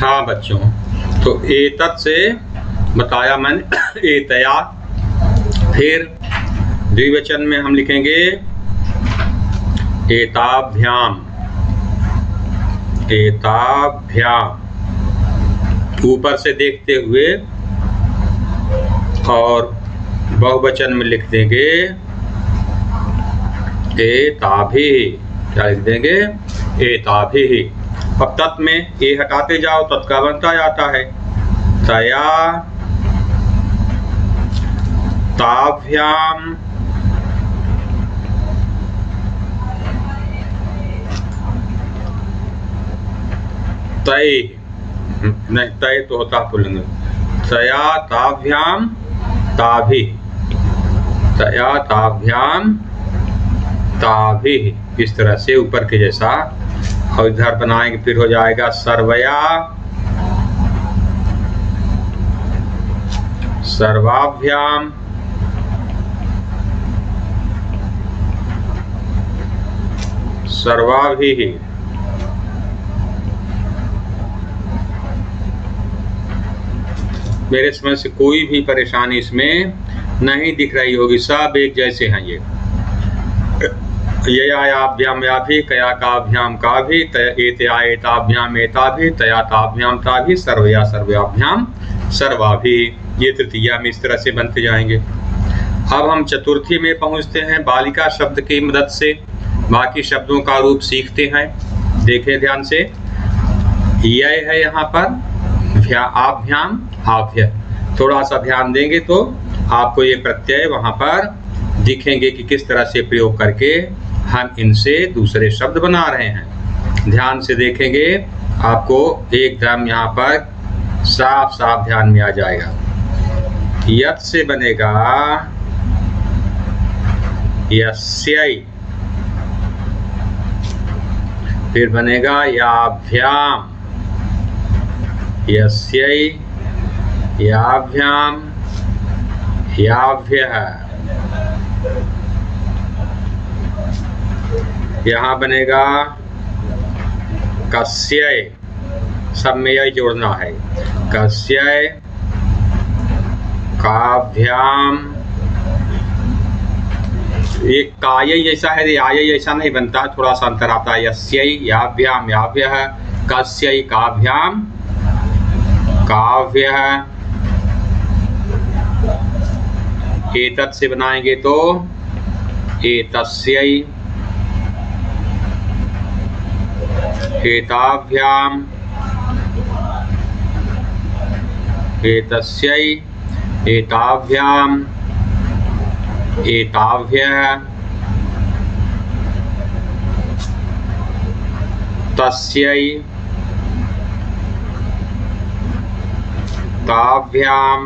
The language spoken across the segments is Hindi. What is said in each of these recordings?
हाँ बच्चों, तो एतत् से बताया मैंने एतया, फिर द्विवचन में हम लिखेंगे एताभ्याम, एताभ्याम ऊपर से देखते हुए, और बहुवचन में लिख देंगे एताभिः, क्या लिख देंगे एताभिः। अब तत् में ए हटाते जाओ, तत् का बनता जाता है तया ताभ्याम तय, नहीं तय तो होता पुल्लिंग, तया ताभ्याम ताभिः, तया ताभ्याम ताभिः, इस तरह से ऊपर के जैसा। और इधर बनाएंगे फिर हो जाएगा सर्वया सर्वाभ्याम सर्वाभिः। मेरे समझ से कोई भी परेशानी इसमें नहीं दिख रही होगी, सब एक जैसे हैं ये। ययाभ्याम याभि, कया काभ्याम काभि, एतया एताभ्याम एताभि, तया ताभ्याम ताभि, सर्वया सर्वाभ्याम सर्वाभि। ये तृतीया में इस तरह से बनते जाएंगे। अब हम चतुर्थी में पहुंचते हैं। बालिका शब्द की मदद से बाकी शब्दों का रूप सीखते हैं। देखें ध्यान से, यह है यहाँ पर आभ्याम आभ्य। थोड़ा सा ध्यान देंगे तो आपको ये प्रत्यय वहाँ पर दिखेंगे कि किस तरह से प्रयोग करके हम इनसे दूसरे शब्द बना रहे हैं। ध्यान से देखेंगे आपको एकदम यहाँ पर साफ साफ ध्यान में आ जाएगा। यत् से बनेगा यस्यै, फिर बनेगा याभ्याम, यस्यै याभ्याम याभ्यः। यहाँ बनेगा कस्यै, सब में यही जोड़ना है, कस्यै काभ्याम। एक कायै जैसा है, आयै जैसा नहीं बनता, थोड़ा सा अंतर आता है। यस्यै याभ्याम याभ्यः, कस्यै काभ्याम काव्यः। एतत् से बनाएंगे तो एतस्यै एताभ्याम एतस्यै एताभ्याम एताभ्यः, तस्यै ताभ्याम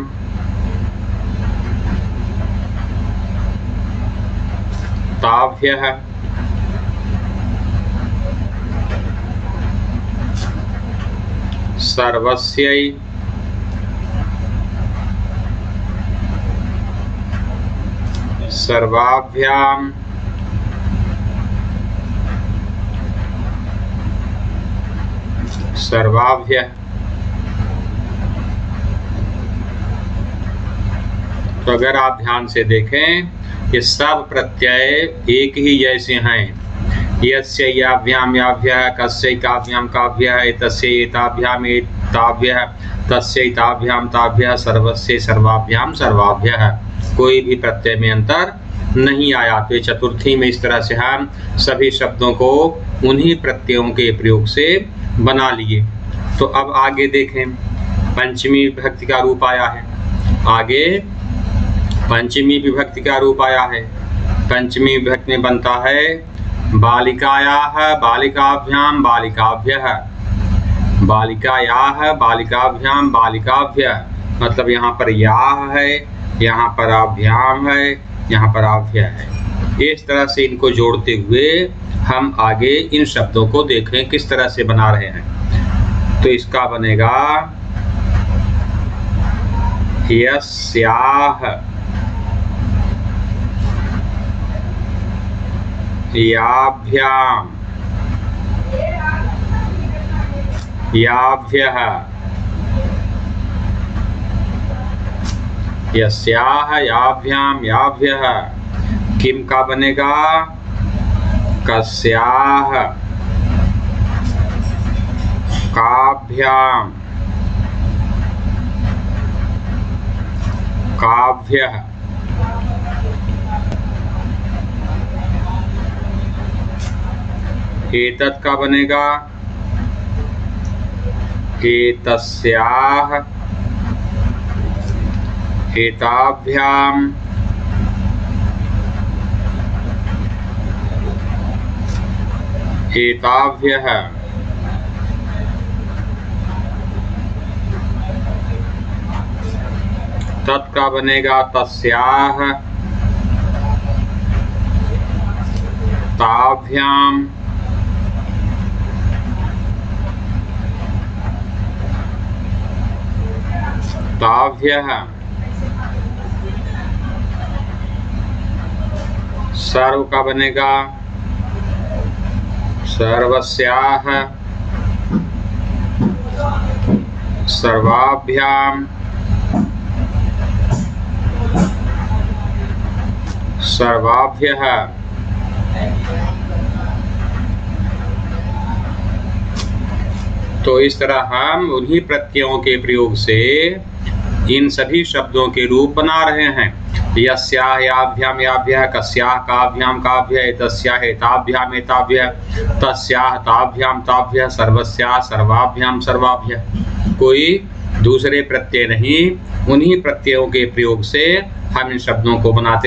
ताभ्यः, सर्वस्यै सर्वाभ्याम सर्वाभ्यः। तो अगर आप ध्यान से देखें, ये सब प्रत्यय एक ही जैसे हैं। यस्य याभ्याम याभ्यः, कस्य काभ्याम काभ्यः, एतस्य एताभ्याम एताभ्यः, तस्य ताभ्याम ताभ्यः, सर्वस्य सर्वाभ्याम सर्वाभ्यः। कोई भी प्रत्यय में अंतर नहीं आया। तो चतुर्थी में इस तरह से हम सभी शब्दों को उन्हीं प्रत्ययों के प्रयोग से बना लिए। तो अब आगे देखें, पंचमी विभक्ति का रूप आया है। आगे पंचमी विभक्ति का रूप आया है। पंचमी विभक्ति में बनता है बालिकायाः बालिकाभ्याम बालिकाभ्यः, बालिकायाः बालिकाभ्याम बालिकाभ्यः। मतलब यहाँ पर याः है, यहाँ पर आभ्याम है, यहाँ पर आभ्य है। इस तरह से इनको जोड़ते हुए हम आगे इन शब्दों को देखें किस तरह से बना रहे हैं। तो इसका बनेगा यस्याः याभ्याम याभ्यः, यस्याः याभ्याम याभ्यः, किम का बनेगा? कस्याः, काभ्याम, काभ्यः, एतत् का बनेगा? एतस्याः, एताभ्याम, एताभ्यः, तत् का बनेगा? तस्याः, ताभ्याम, ताभ्यः, सर्व का बनेगा? सर्वस्याः, सर्वाभ्याम, सर्वाभ्यः। तो इस तरह हम उन्हीं प्रत्ययों के प्रयोग से इन सभी शब्दों के रूप बना रहे हैं। यस्याः याभ्याम याभ्यः, कस्याः काभ्याम काभ्यः, एतस्याः एताभ्याम एताभ्यः, तस्याः ताभ्याम ताभ्यः, सर्वस्याः सर्वाभ्याम सर्वाभ्यः। कोई दूसरे प्रत्यय नहीं, उन्हीं प्रत्ययों के प्रयोग से हम इन शब्दों को बनाते